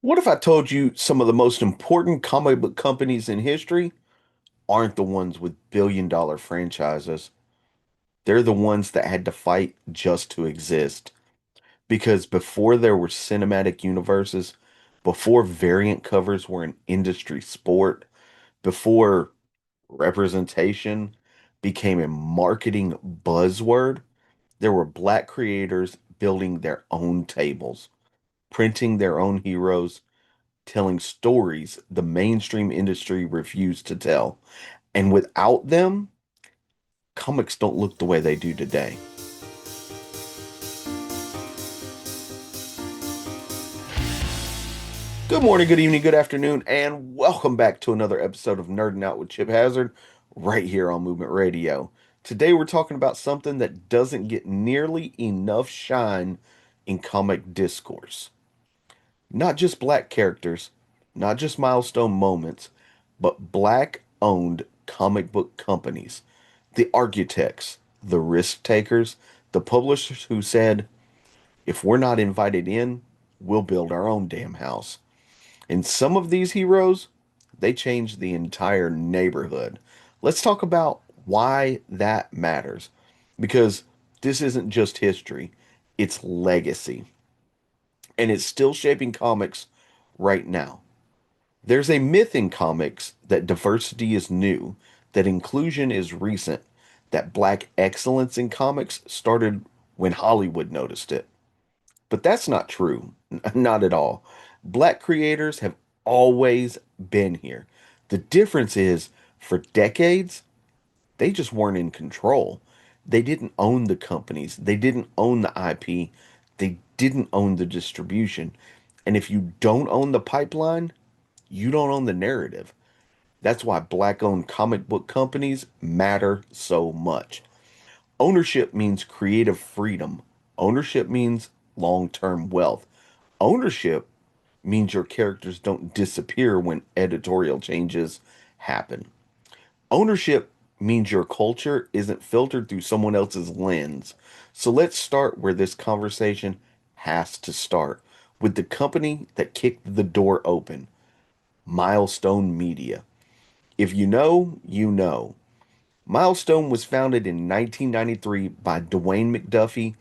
What if I told you some of the most important comic book companies in history aren't the ones with billion-dollar franchises? They're the ones that had to fight just to exist. Because before there were cinematic universes, before variant covers were an industry sport, before representation became a marketing buzzword, there were black creators building their own tables, printing their own heroes, telling stories the mainstream industry refused to tell. And without them, comics don't look the way they do today. Good morning, good evening, good afternoon, and welcome back to another episode of Nerdin Out with Chip Hazard right here on Movement Radio. Today we're talking about something that doesn't get nearly enough shine in comic discourse. Not just black characters, not just milestone moments, but black owned comic book companies. The architects, the risk takers, the publishers who said, if we're not invited in, we'll build our own damn house. And some of these heroes, they changed the entire neighborhood. Let's talk about why that matters. Because this isn't just history, it's legacy. And it's still shaping comics right now. There's a myth in comics that diversity is new, that inclusion is recent, that black excellence in comics started when Hollywood noticed it. But that's not true. Not at all. Black creators have always been here. The difference is, for decades, they just weren't in control. They didn't own the companies, they didn't own the IP, they didn't own the distribution. And if you don't own the pipeline, you don't own the narrative. That's why black owned comic book companies matter so much. Ownership means creative freedom. Ownership means long term wealth. Ownership means your characters don't disappear when editorial changes happen. Ownership means your culture isn't filtered through someone else's lens. So let's start where this conversation has to start, with the company that kicked the door open, Milestone Media. If you know, you know. Milestone was founded in 1993 by Dwayne McDuffie,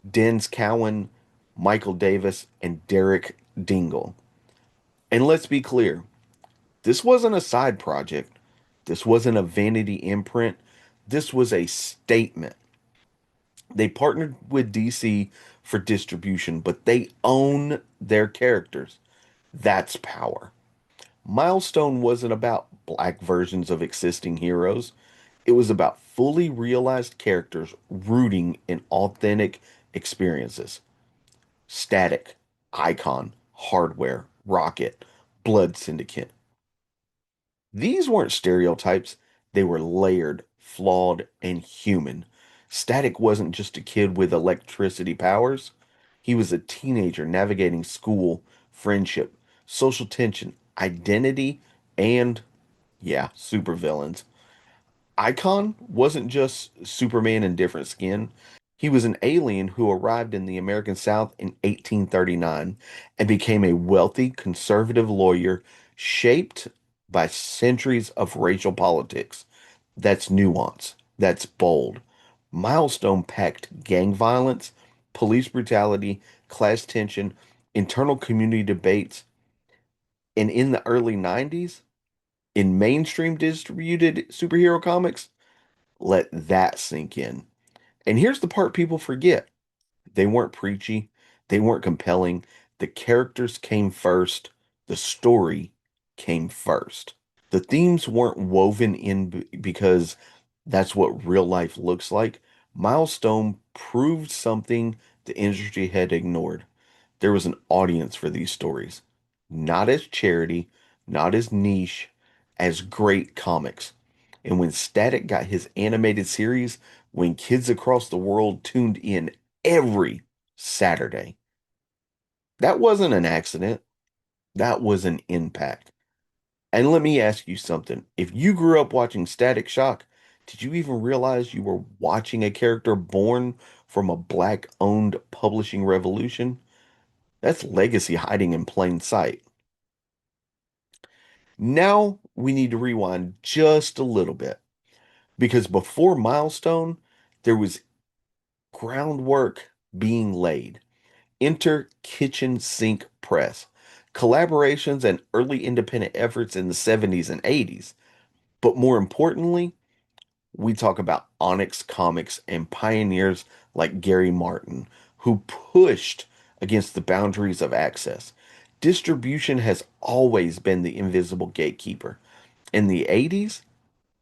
Denz Cowan, Michael Davis, and Derek Dingle. And let's be clear, this wasn't a side project. This wasn't a vanity imprint. This was a statement. They partnered with DC for distribution, but they own their characters. That's power. Milestone wasn't about black versions of existing heroes. It was about fully realized characters rooting in authentic experiences. Static, Icon, Hardware, Rocket, Blood Syndicate. These weren't stereotypes, they were layered, flawed, and human. Static wasn't just a kid with electricity powers. He was a teenager navigating school, friendship, social tension, identity, and, yeah, supervillains. Icon wasn't just Superman in different skin. He was an alien who arrived in the American South in 1839 and became a wealthy conservative lawyer shaped by centuries of racial politics. That's nuance. That's bold. Milestone packed gang violence, police brutality, class tension, internal community debates, and in the early 90s, in mainstream distributed superhero comics, let that sink in. And here's the part people forget. They weren't preachy, they weren't compelling. The characters came first, the story came first. The themes weren't woven in because that's what real life looks like. Milestone proved something the industry had ignored. There was an audience for these stories, not as charity, not as niche, as great comics. And when Static got his animated series, when kids across the world tuned in every Saturday, that wasn't an accident. That was an impact. And let me ask you something. If you grew up watching Static Shock, did you even realize you were watching a character born from a black owned publishing revolution? That's legacy hiding in plain sight. Now we need to rewind just a little bit because before Milestone, there was groundwork being laid. Enter Kitchen Sink Press, collaborations and early independent efforts in the 70s and 80s. But more importantly, we talk about Onyx Comics and pioneers like Gary Martin, who pushed against the boundaries of access. Distribution has always been the invisible gatekeeper. In the 80s,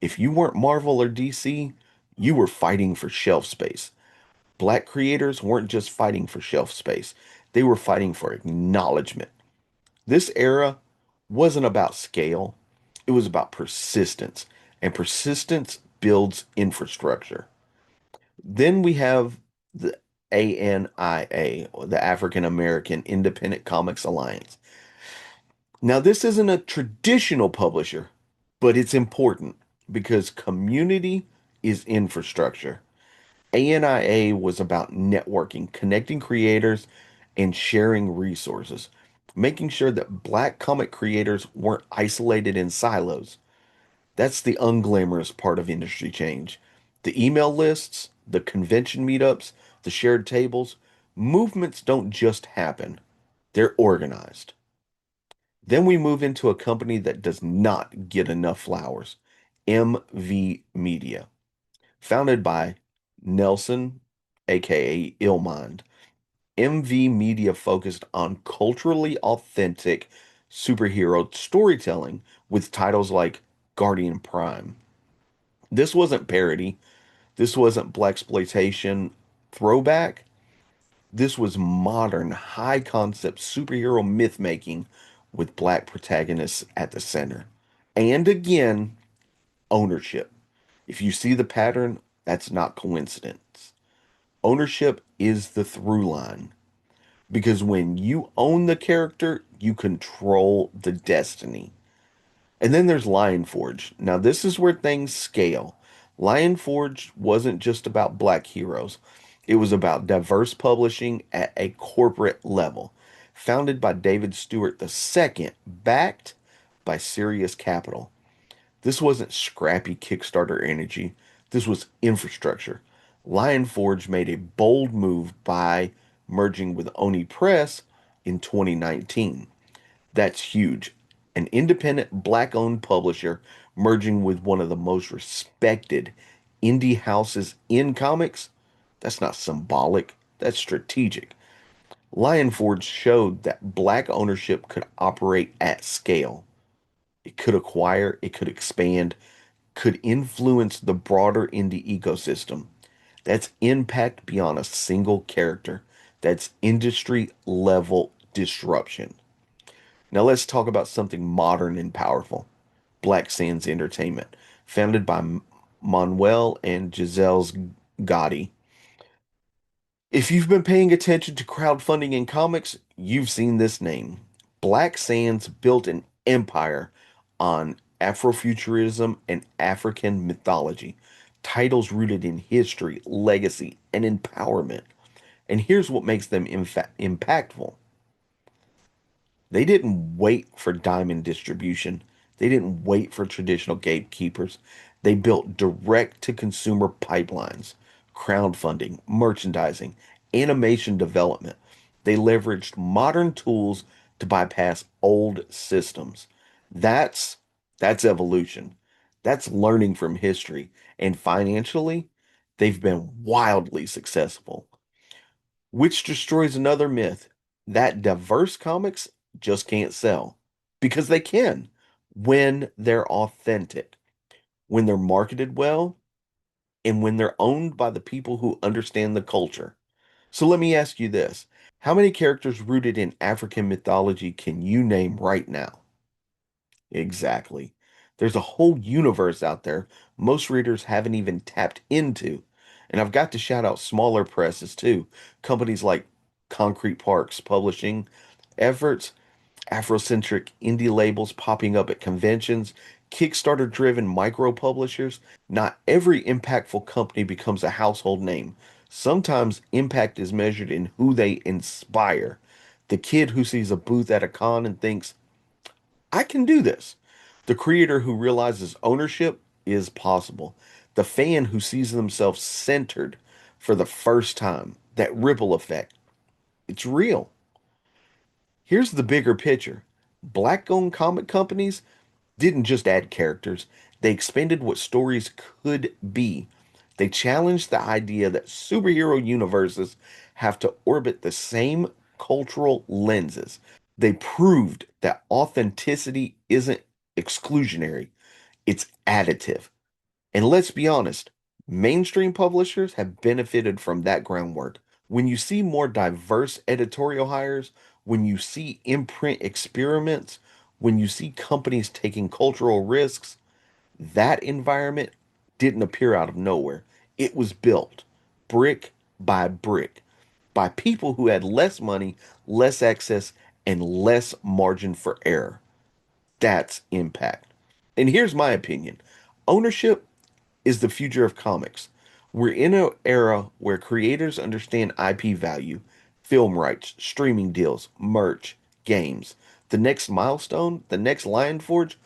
if you weren't Marvel or DC, you were fighting for shelf space. Black creators weren't just fighting for shelf space, they were fighting for acknowledgement. This era wasn't about scale, it was about persistence, and persistence builds infrastructure. Then we have the ANIA, or the African American Independent Comics Alliance. Now, this isn't a traditional publisher, but it's important because community is infrastructure. ANIA was about networking, connecting creators, and sharing resources, making sure that Black comic creators weren't isolated in silos. That's the unglamorous part of industry change. The email lists, the convention meetups, the shared tables, movements don't just happen, they're organized. Then we move into a company that does not get enough flowers, MV Media, founded by Nelson, aka Illmind. MV Media focused on culturally authentic superhero storytelling with titles like Guardian Prime. This wasn't parody. This wasn't blaxploitation throwback. This was modern, high concept superhero myth making with black protagonists at the center. And again, ownership. If you see the pattern, that's not coincidence. Ownership is the through line because when you own the character, you control the destiny. And then there's Lionforge. Now, this is where things scale. Lionforge wasn't just about black heroes, it was about diverse publishing at a corporate level. Founded by David Stewart II, backed by Sirius Capital. This wasn't scrappy Kickstarter energy, this was infrastructure. Lionforge made a bold move by merging with Oni Press in 2019. That's huge. An independent black owned publisher merging with one of the most respected indie houses in comics. That's not symbolic, that's strategic. Lionforge showed that black ownership could operate at scale. It could acquire, it could expand, could influence the broader indie ecosystem. That's impact beyond a single character. That's industry level disruption. Now let's talk about something modern and powerful. Black Sands Entertainment, founded by Manuel and Giselle's Gotti. If you've been paying attention to crowdfunding in comics, you've seen this name. Black Sands built an empire on Afrofuturism and African mythology, titles rooted in history, legacy, and empowerment. And here's what makes them impactful. They didn't wait for diamond distribution. They didn't wait for traditional gatekeepers. They built direct to consumer pipelines, crowdfunding, merchandising, animation development. They leveraged modern tools to bypass old systems. That's that's evolution. That's learning from history. And financially, they've been wildly successful. Which destroys another myth that diverse comics just can't sell. Because they can when they're authentic, when they're marketed well, and when they're owned by the people who understand the culture. So let me ask you this. How many characters rooted in African mythology can you name right now? Exactly. There's a whole universe out there most readers haven't even tapped into. And I've got to shout out smaller presses too. Companies like Concrete Parks Publishing, efforts, Afrocentric indie labels popping up at conventions, Kickstarter driven micro publishers. Not every impactful company becomes a household name. Sometimes impact is measured in who they inspire. The kid who sees a booth at a con and thinks, I can do this. The creator who realizes ownership is possible. The fan who sees themselves centered for the first time. That ripple effect. It's real. Here's the bigger picture. Black-owned comic companies didn't just add characters, they expanded what stories could be. They challenged the idea that superhero universes have to orbit the same cultural lenses. They proved that authenticity isn't exclusionary, it's additive. And let's be honest, mainstream publishers have benefited from that groundwork. When you see more diverse editorial hires, when you see imprint experiments, when you see companies taking cultural risks, that environment didn't appear out of nowhere. It was built brick by people who had less money, less access, and less margin for error. That's impact. And here's my opinion: ownership is the future of comics. We're in an era where creators understand IP value, film rights, streaming deals, merch, games. The next milestone, the next Lion Forge,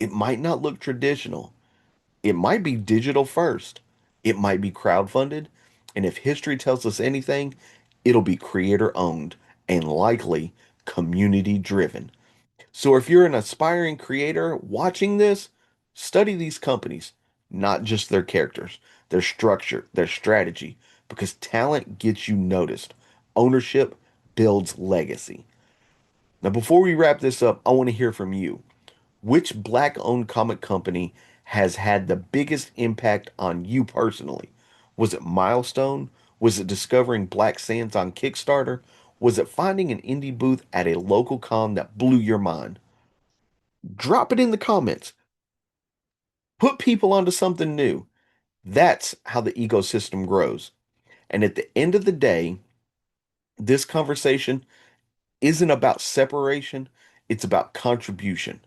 it might not look traditional. It might be digital first. It might be crowdfunded. And if history tells us anything, it'll be creator owned and likely community driven. So if you're an aspiring creator watching this, study these companies, not just their characters, their structure, their strategy, because talent gets you noticed. Ownership builds legacy. Now, before we wrap this up, I want to hear from you. Which black owned comic company has had the biggest impact on you personally? Was it Milestone? Was it discovering Black Sands on Kickstarter? Was it finding an indie booth at a local con that blew your mind? Drop it in the comments. Put people onto something new. That's how the ecosystem grows. And at the end of the day, this conversation isn't about separation, it's about contribution.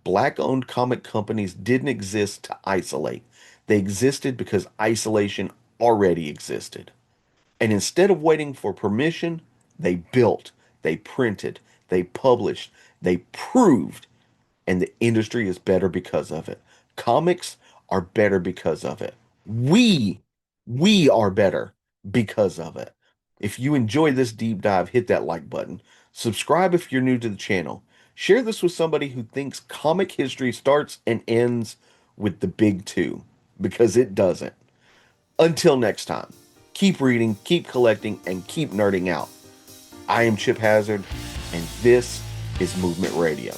Black owned comic companies didn't exist to isolate, they existed because isolation already existed. And instead of waiting for permission, they built, they printed, they published, they proved, and the industry is better because of it. Comics are better because of it. We, we are better because of it. If you enjoy this deep dive, hit that like button. Subscribe if you're new to the channel. Share this with somebody who thinks comic history starts and ends with the big two, because it doesn't. Until next time, keep reading, keep collecting, and keep nerding out. I am Chip Hazard, and this is Movement Radio.